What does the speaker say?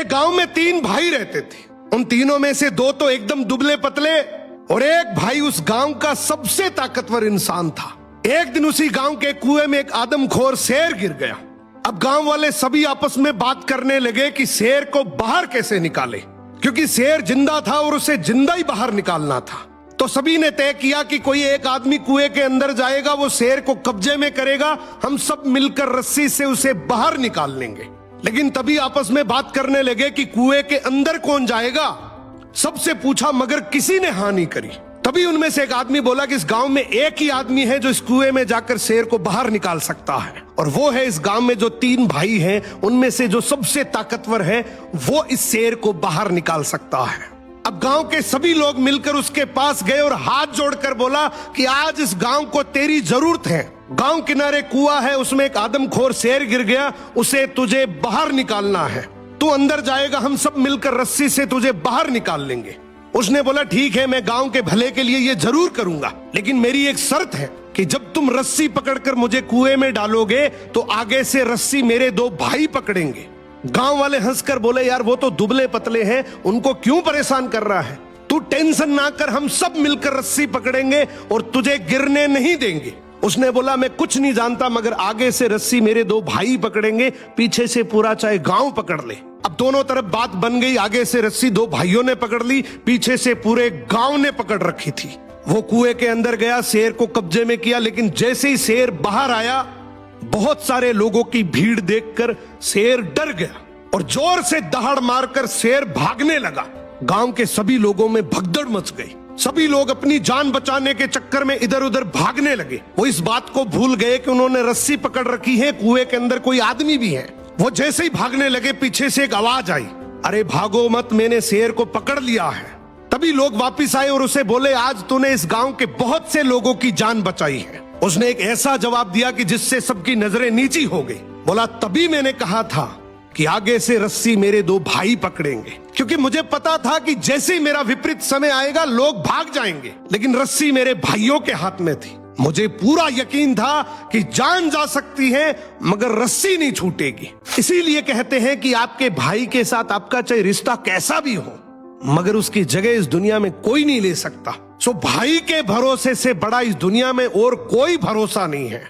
एक गांव में 3 भाई रहते थे। उन तीनों में से 2 तो एकदम दुबले पतले और एक भाई उस गांव का सबसे ताकतवर इंसान था। एक दिन उसी गांव के कुएं में एक आदमखोर शेर गिर गया। अब गांव वाले सभी आपस में बात करने लगे कि शेर को बाहर कैसे निकाले, क्योंकि शेर जिंदा था और उसे जिंदा ही बाहर निकालना था। तो सभी ने तय किया कि कोई एक आदमी कुएं के अंदर जाएगा, वो शेर को कब्जे में करेगा, हम सब मिलकर रस्सी से उसे बाहर निकाल लेंगे। लेकिन तभी आपस में बात करने लगे कि कुएं के अंदर कौन जाएगा। सबसे पूछा मगर किसी ने हाँ नहीं करी। तभी उनमें से एक आदमी बोला कि इस गांव में एक ही आदमी है जो इस कुएं में जाकर शेर को बाहर निकाल सकता है, और वो है इस गांव में जो 3 भाई हैं उनमें से जो सबसे ताकतवर है, वो इस शेर को बाहर निकाल सकता है। अब गांव के सभी लोग मिलकर उसके पास गए और हाथ जोड़कर बोला कि आज इस गांव को तेरी जरूरत है। गांव किनारे कुआं है, उसमें एक आदमखोर शेर गिर गया, उसे तुझे बाहर निकालना है। तू अंदर जाएगा, हम सब मिलकर रस्सी से तुझे बाहर निकाल लेंगे। उसने बोला ठीक है, मैं गांव के भले के लिए ये जरूर करूंगा, लेकिन मेरी एक शर्त है कि जब तुम रस्सी पकड़कर मुझे कुएं में डालोगे तो आगे से रस्सी मेरे 2 भाई पकड़ेंगे। गांव वाले हंसकर बोले यार वो तो दुबले पतले हैं, उनको क्यों परेशान कर रहा है, तू टेंशन ना कर, हम सब मिलकर रस्सी पकड़ेंगे और तुझे गिरने नहीं देंगे। उसने बोला मैं कुछ नहीं जानता, मगर आगे से रस्सी मेरे 2 भाई पकड़ेंगे, पीछे से पूरा चाहे गांव पकड़ ले। अब दोनों तरफ बात बन गई, आगे से रस्सी 2 भाइयों ने पकड़ ली, पीछे से पूरे गांव ने पकड़ रखी थी। वो कुएं के अंदर गया, शेर को कब्जे में किया, लेकिन जैसे ही शेर बाहर आया, बहुत सारे लोगों की भीड़ देखकर शेर डर गया और जोर से दहाड़ मारकर शेर भागने लगा। गांव के सभी लोगों में भगदड़ मच गई। सभी लोग अपनी जान बचाने के चक्कर में इधर उधर भागने लगे। वो इस बात को भूल गए कि उन्होंने रस्सी पकड़ रखी है, कुएं के अंदर कोई आदमी भी है। वो जैसे ही भागने लगे, पीछे से एक आवाज आई, अरे भागो मत, मैंने शेर को पकड़ लिया है। तभी लोग वापिस आए और उसे बोले आज तूने इस गांव के बहुत से लोगों की जान बचाई है। उसने एक ऐसा जवाब दिया कि जिससे सबकी नजरें नीची हो गई। बोला तभी मैंने कहा था कि आगे से रस्सी मेरे 2 भाई पकड़ेंगे, क्योंकि मुझे पता था कि जैसे ही मेरा विपरीत समय आएगा लोग भाग जाएंगे, लेकिन रस्सी मेरे भाइयों के हाथ में थी। मुझे पूरा यकीन था कि जान जा सकती है मगर रस्सी नहीं छूटेगी। इसीलिए कहते हैं कि आपके भाई के साथ आपका चाहे रिश्ता कैसा भी हो, मगर उसकी जगह इस दुनिया में कोई नहीं ले सकता। सो भाई के भरोसे से बड़ा इस दुनिया में और कोई भरोसा नहीं है।